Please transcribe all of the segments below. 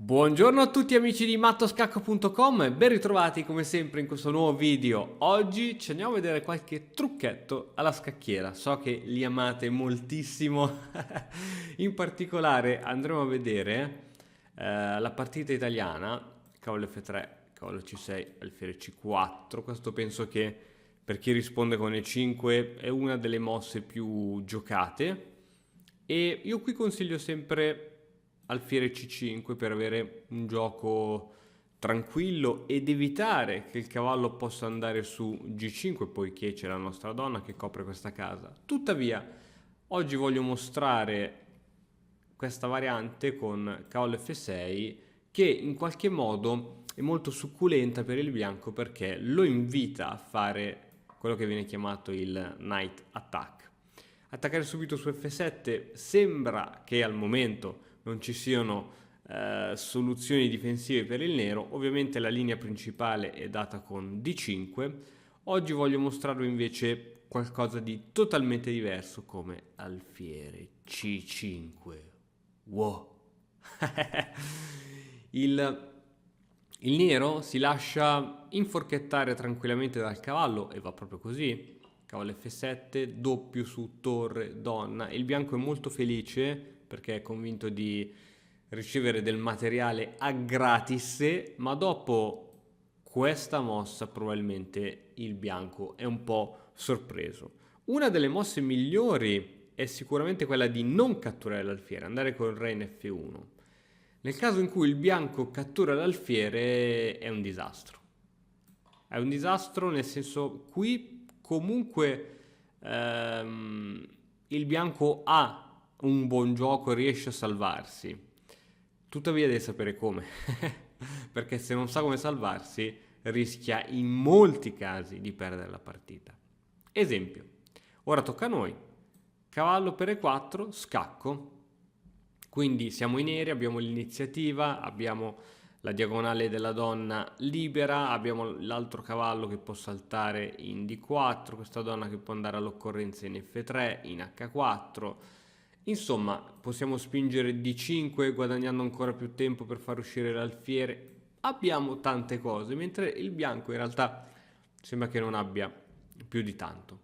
Buongiorno a tutti amici di mattoscacco.com e ben ritrovati come sempre in questo nuovo video. Oggi ci andiamo a vedere qualche trucchetto alla scacchiera, so che li amate moltissimo. In particolare andremo a vedere la partita italiana, cavallo F3, cavallo C6, alfiere C4. Questo penso che per chi risponde con E5 è una delle mosse più giocate e io qui consiglio sempre alfiere C5 per avere un gioco tranquillo ed evitare che il cavallo possa andare su G5 poiché c'è la nostra donna che copre questa casa. Tuttavia, oggi voglio mostrare questa variante con cavallo F6 che in qualche modo è molto succulenta per il bianco perché lo invita a fare quello che viene chiamato il knight attack. Attaccare subito su F7 sembra che al momento non ci siano soluzioni difensive per il nero. Ovviamente la linea principale è data con D5. Oggi voglio mostrarvi invece qualcosa di totalmente diverso come alfiere C5. Wow! il nero si lascia inforchettare tranquillamente dal cavallo e va proprio così. Cavallo F7, doppio su torre, donna. Il bianco è molto felice perché è convinto di ricevere del materiale a gratis, ma dopo questa mossa probabilmente il bianco è un po' sorpreso. Una delle mosse migliori è sicuramente quella di non catturare l'alfiere, andare con il re in F1. Nel caso in cui il bianco cattura l'alfiere è un disastro. È un disastro nel senso qui comunque il bianco ha un buon gioco, riesce a salvarsi. Tuttavia deve sapere come, perché se non sa come salvarsi rischia in molti casi di perdere la partita. Esempio, ora tocca a noi. Cavallo per E4, scacco. Quindi siamo i neri, abbiamo l'iniziativa, abbiamo la diagonale della donna libera, abbiamo l'altro cavallo che può saltare in D4, questa donna che può andare all'occorrenza in F3, in H4. Insomma, possiamo spingere D5 guadagnando ancora più tempo per far uscire l'alfiere. Abbiamo tante cose, mentre il bianco in realtà sembra che non abbia più di tanto.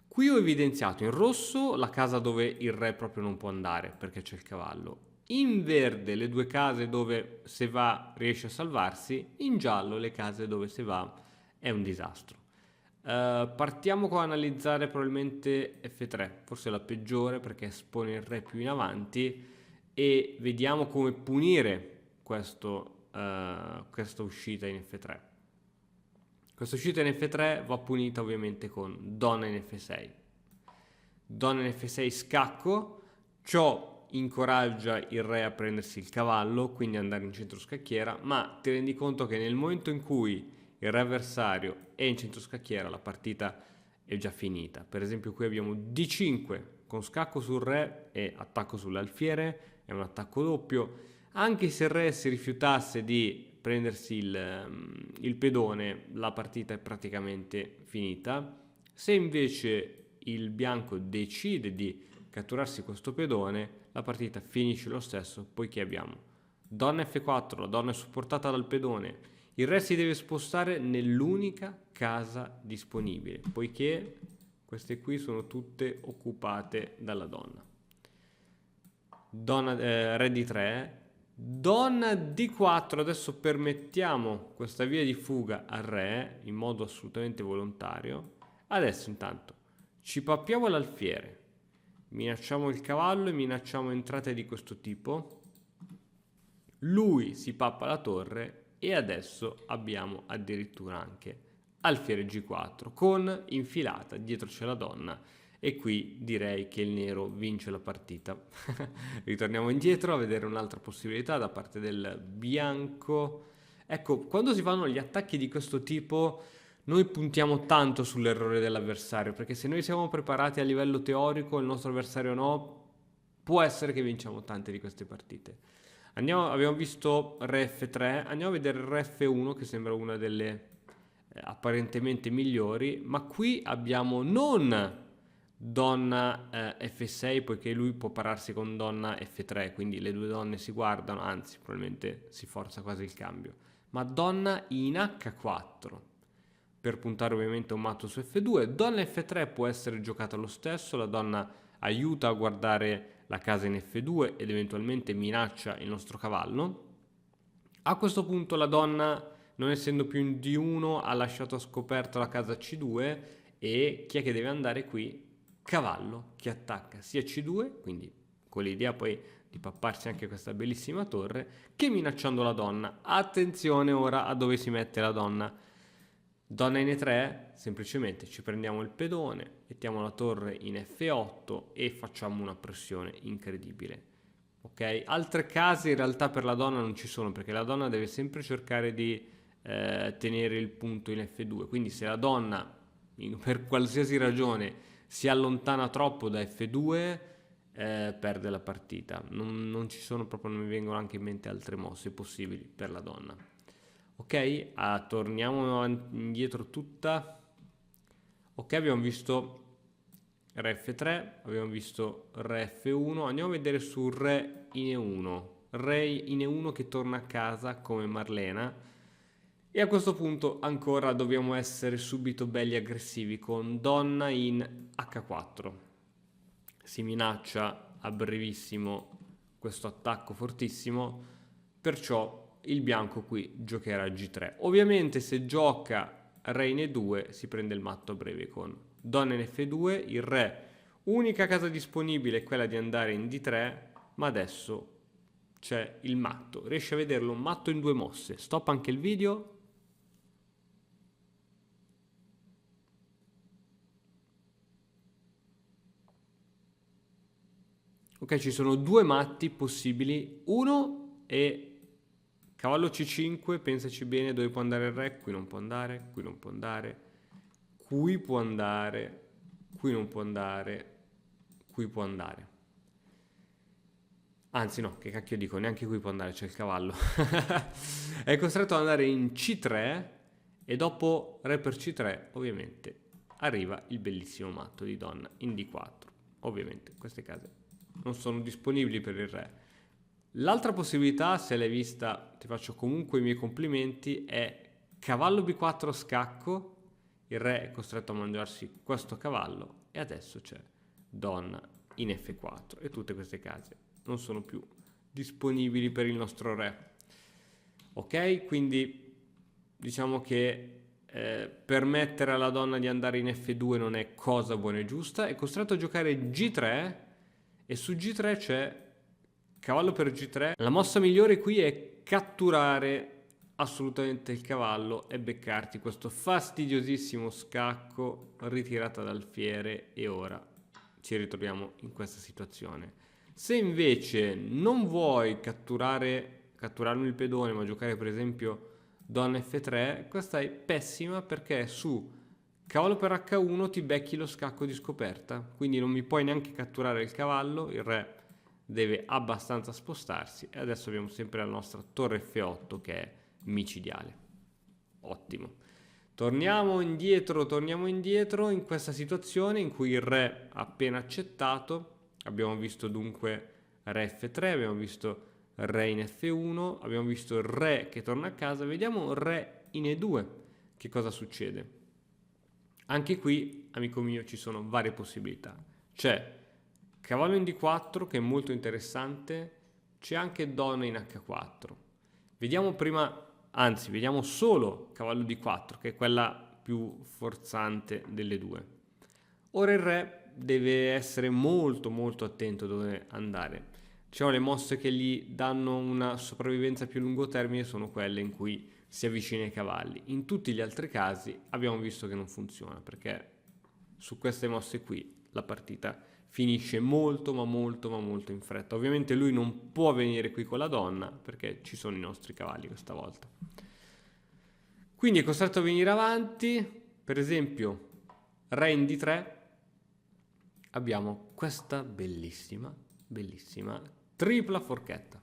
Qui ho evidenziato in rosso la casa dove il re proprio non può andare perché c'è il cavallo. In verde le due case dove se va riesce a salvarsi, in giallo le case dove se va è un disastro. Partiamo con analizzare probabilmente F3, forse la peggiore perché espone il re più in avanti e vediamo come punire questa uscita in F3. Questa uscita in F3 va punita ovviamente con donna in F6. Donna in F6 scacco, ciò incoraggia il re a prendersi il cavallo, quindi andare in centro scacchiera, ma ti rendi conto che nel momento in cui il re avversario è in centro scacchiera la partita è già finita. Per esempio qui abbiamo D5 con scacco sul re e attacco sull'alfiere, è un attacco doppio. Anche se il re si rifiutasse di prendersi il pedone, la partita è praticamente finita. Se invece il bianco decide di catturarsi questo pedone, la partita finisce lo stesso, poiché abbiamo donna F4, la donna è supportata dal pedone, il re si deve spostare nell'unica casa disponibile, poiché queste qui sono tutte occupate dalla donna. Re D3, donna D4, adesso permettiamo questa via di fuga al re in modo assolutamente volontario. Adesso intanto ci pappiamo l'alfiere, minacciamo il cavallo e minacciamo entrate di questo tipo. Lui si pappa la torre e adesso abbiamo addirittura anche alfiere G4 con infilata, dietro c'è la donna e qui direi che il nero vince la partita. Ritorniamo indietro a vedere un'altra possibilità da parte del bianco. Ecco, quando si fanno gli attacchi di questo tipo noi puntiamo tanto sull'errore dell'avversario, perché se noi siamo preparati a livello teorico, il nostro avversario no, può essere che vinciamo tante di queste partite. Abbiamo visto Re F3, andiamo a vedere Re F1 che sembra una delle apparentemente migliori, ma qui abbiamo non donna F6, poiché lui può pararsi con donna F3, quindi le due donne si guardano, anzi probabilmente si forza quasi il cambio. Ma donna in H4 per puntare ovviamente un matto su F2. Donna F3 può essere giocata lo stesso, la donna aiuta a guardare la casa in F2 ed eventualmente minaccia il nostro cavallo. A questo punto la donna, non essendo più in D1, ha lasciato scoperto la casa C2 e chi è che deve andare qui? Cavallo che attacca sia C2, quindi con l'idea poi di papparsi anche questa bellissima torre, che minacciando la donna. Attenzione ora a dove si mette la donna. Donna in E3, semplicemente ci prendiamo il pedone, mettiamo la torre in F8 e facciamo una pressione incredibile. Ok? Altre case in realtà per la donna non ci sono, perché la donna deve sempre cercare di tenere il punto in F2, quindi se la donna per qualsiasi ragione si allontana troppo da F2 perde la partita. Non ci sono proprio, non mi vengono anche in mente altre mosse possibili per la donna. Ok, torniamo indietro tutta. Ok, abbiamo visto Re F3, abbiamo visto Re F1, andiamo a vedere su Re in E1. Re in E1 che torna a casa come Marlena. E a questo punto ancora dobbiamo essere subito belli aggressivi con donna in H4. Si minaccia a brevissimo questo attacco fortissimo, perciò il bianco qui giocherà G3. Ovviamente se gioca re in E2 si prende il matto a breve con donna in F2, il re, unica casa disponibile è quella di andare in D3, ma adesso c'è il matto, riesce a vederlo un matto in due mosse. Stop anche il video. Ok, ci sono due matti possibili. Uno è cavallo C5, pensaci bene dove può andare il re. Qui non può andare, qui non può andare, qui può andare, qui non può andare, qui può andare. Anzi no, che cacchio dico, neanche qui può andare, c'è il cavallo. È costretto ad andare in C3 e dopo re per C3 ovviamente arriva il bellissimo matto di donna in D4. Ovviamente queste case non sono disponibili per il re. L'altra possibilità, se l'hai vista, ti faccio comunque i miei complimenti, è cavallo B4 scacco, il re è costretto a mangiarsi questo cavallo e adesso c'è donna in F4 e tutte queste case non sono più disponibili per il nostro re. Ok, quindi diciamo che permettere alla donna di andare in F2 non è cosa buona e giusta, è costretto a giocare G3 e su G3 c'è cavallo per G3. La mossa migliore qui è catturare assolutamente il cavallo e beccarti questo fastidiosissimo scacco ritirata d'alfiere e ora ci ritroviamo in questa situazione. Se invece non vuoi catturarmi il pedone ma giocare per esempio donna F3, questa è pessima perché su cavallo per H1 ti becchi lo scacco di scoperta, quindi non mi puoi neanche catturare il cavallo, il re deve abbastanza spostarsi e adesso abbiamo sempre la nostra torre F8 che è micidiale. Ottimo. Torniamo indietro in questa situazione in cui il re ha appena accettato. Abbiamo visto dunque re F3, abbiamo visto re in F1, abbiamo visto il re che torna a casa, vediamo re in E2, che cosa succede? Anche qui, amico mio, ci sono varie possibilità. C'è cavallo in D4 che è molto interessante, c'è anche donna in H4. Vediamo prima, anzi, vediamo solo cavallo D4, che è quella più forzante delle due. Ora il re deve essere molto molto attento dove andare. Diciamo le mosse che gli danno una sopravvivenza più a lungo termine sono quelle in cui si avvicina ai cavalli. In tutti gli altri casi abbiamo visto che non funziona perché su queste mosse qui la partita finisce molto ma molto in fretta. Ovviamente lui non può venire qui con la donna perché ci sono i nostri cavalli questa volta. Quindi è costretto a venire avanti, per esempio re in D3, abbiamo questa bellissima tripla forchetta.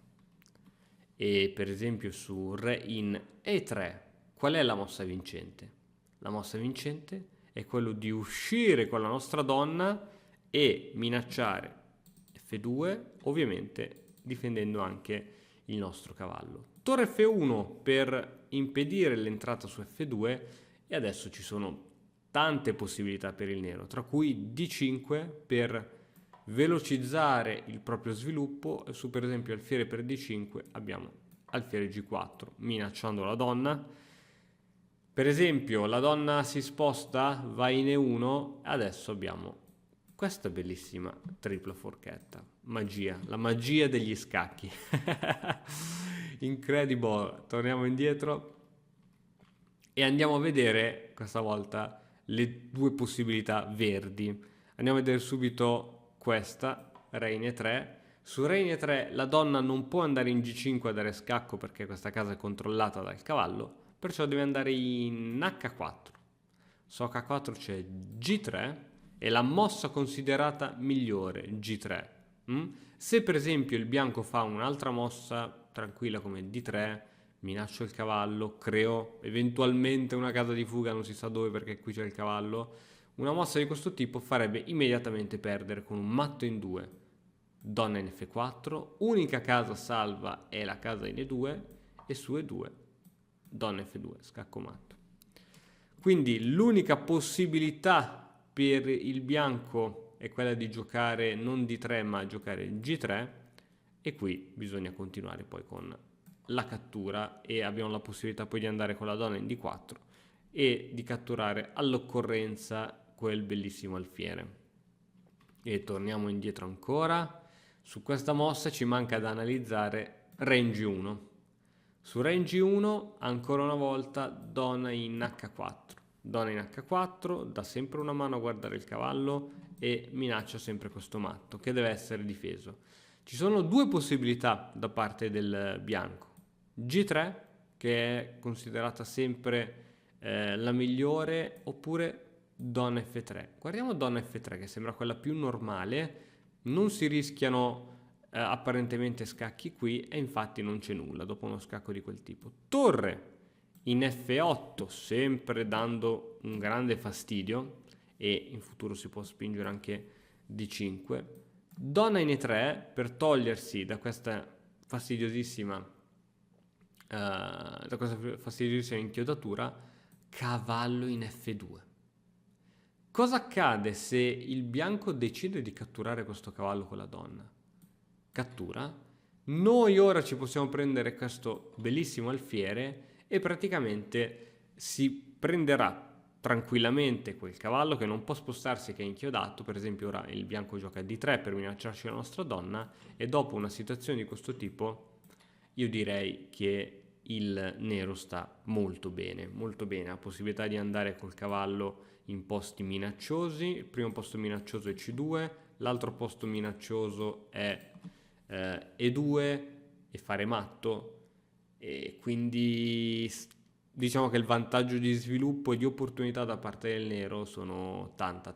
E per esempio su re in E3, qual è la mossa vincente? La mossa vincente è quello di uscire con la nostra donna e minacciare F2, ovviamente difendendo anche il nostro cavallo. Torre F1 per impedire l'entrata su F2 e adesso ci sono tante possibilità per il nero, tra cui D5 per velocizzare il proprio sviluppo e su per esempio alfiere per D5 abbiamo alfiere G4 minacciando la donna. Per esempio la donna si sposta, va in E1, adesso abbiamo questa bellissima tripla forchetta. Magia, la magia degli scacchi. Incredible. Torniamo indietro e andiamo a vedere questa volta le due possibilità verdi. Andiamo a vedere subito questa, Re in E3. Su Re in E3 la donna non può andare in G5 a dare scacco perché questa casa è controllata dal cavallo, perciò deve andare in H4. Su H4 c'è G3 e la mossa considerata migliore, G3. Se per esempio il bianco fa un'altra mossa tranquilla come D3, minaccio il cavallo, creo eventualmente una casa di fuga, non si sa dove perché qui c'è il cavallo, una mossa di questo tipo farebbe immediatamente perdere con un matto in 2. Donna in F4, unica casa salva è la casa in E2 e su E2 donna F2, scacco matto. Quindi l'unica possibilità per il bianco è quella di giocare non D3 ma giocare G3 e qui bisogna continuare poi con la cattura e abbiamo la possibilità poi di andare con la donna in D4 e di catturare all'occorrenza quel bellissimo alfiere. E torniamo indietro ancora. Su questa mossa ci manca da analizzare range 1. Su range 1 ancora una volta donna in H4. Donna in H4 dà sempre una mano a guardare il cavallo e minaccia sempre questo matto che deve essere difeso. Ci sono due possibilità da parte del bianco. G3 che è considerata sempre la migliore oppure donna F3. Guardiamo donna F3 che sembra quella più normale, non si rischiano apparentemente scacchi qui e infatti non c'è nulla dopo uno scacco di quel tipo. Torre in F8 sempre dando un grande fastidio e in futuro si può spingere anche D5. Donna in E3 per togliersi da questa fastidiosissima inchiodatura, cavallo in F2. Cosa accade se il bianco decide di catturare questo cavallo con la donna? Cattura. Noi ora ci possiamo prendere questo bellissimo alfiere e praticamente si prenderà tranquillamente quel cavallo che non può spostarsi, che è inchiodato. Per esempio ora il bianco gioca D3 per minacciarci la nostra donna e dopo una situazione di questo tipo io direi che il nero sta molto bene, ha possibilità di andare col cavallo in posti minacciosi. Il primo posto minaccioso è C2, l'altro posto minaccioso è E2 e fare matto, e quindi diciamo che il vantaggio di sviluppo e di opportunità da parte del nero sono tanta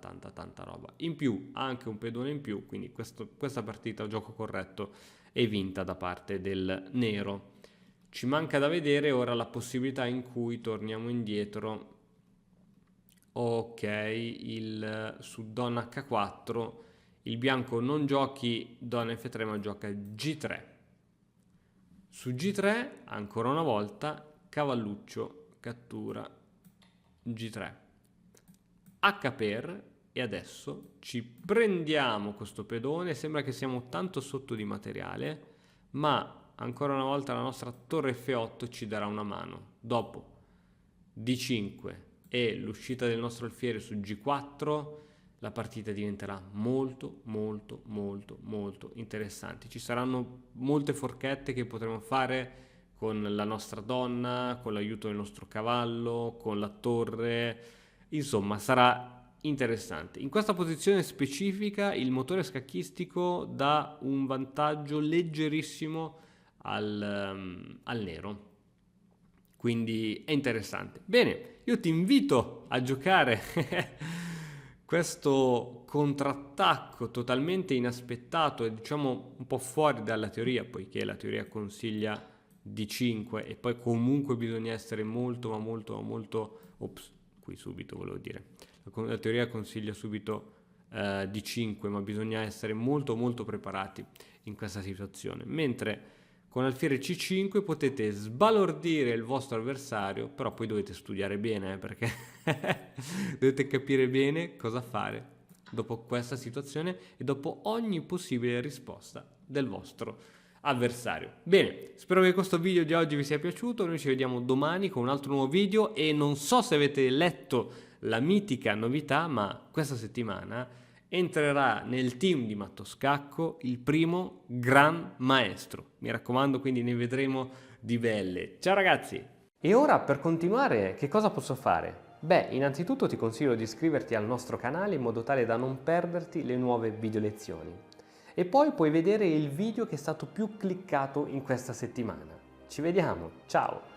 roba. In più anche un pedone in più, quindi questa partita a gioco corretto è vinta da parte del nero. Ci manca da vedere ora la possibilità in cui torniamo indietro. Ok, su donna H4 il bianco non giochi donna F3 ma gioca G3. Su G3 ancora una volta cavalluccio cattura G3. H per e adesso ci prendiamo questo pedone, sembra che siamo tanto sotto di materiale, ma ancora una volta la nostra torre F8 ci darà una mano. Dopo D5 e l'uscita del nostro alfiere su G4 la partita diventerà molto interessante. Ci saranno molte forchette che potremo fare con la nostra donna, con l'aiuto del nostro cavallo, con la torre, insomma sarà interessante. In questa posizione specifica il motore scacchistico dà un vantaggio leggerissimo al nero, quindi è interessante. Bene, io ti invito a giocare questo contrattacco totalmente inaspettato e diciamo un po' fuori dalla teoria, poiché la teoria consiglia D5 e poi comunque bisogna essere molto ops, qui subito volevo dire, la teoria consiglia subito di 5, ma bisogna essere molto molto preparati in questa situazione. Mentre con alfiere C5 potete sbalordire il vostro avversario, però poi dovete studiare bene, perché dovete capire bene cosa fare dopo questa situazione e dopo ogni possibile risposta del vostro avversario. Bene, spero che questo video di oggi vi sia piaciuto, noi ci vediamo domani con un altro nuovo video e non so se avete letto la mitica novità, ma questa settimana entrerà nel team di Mattoscacco il primo gran maestro. Mi raccomando, quindi ne vedremo di belle. Ciao ragazzi! E ora per continuare che cosa posso fare? Beh, innanzitutto ti consiglio di iscriverti al nostro canale in modo tale da non perderti le nuove video lezioni. E poi puoi vedere il video che è stato più cliccato in questa settimana. Ci vediamo, ciao!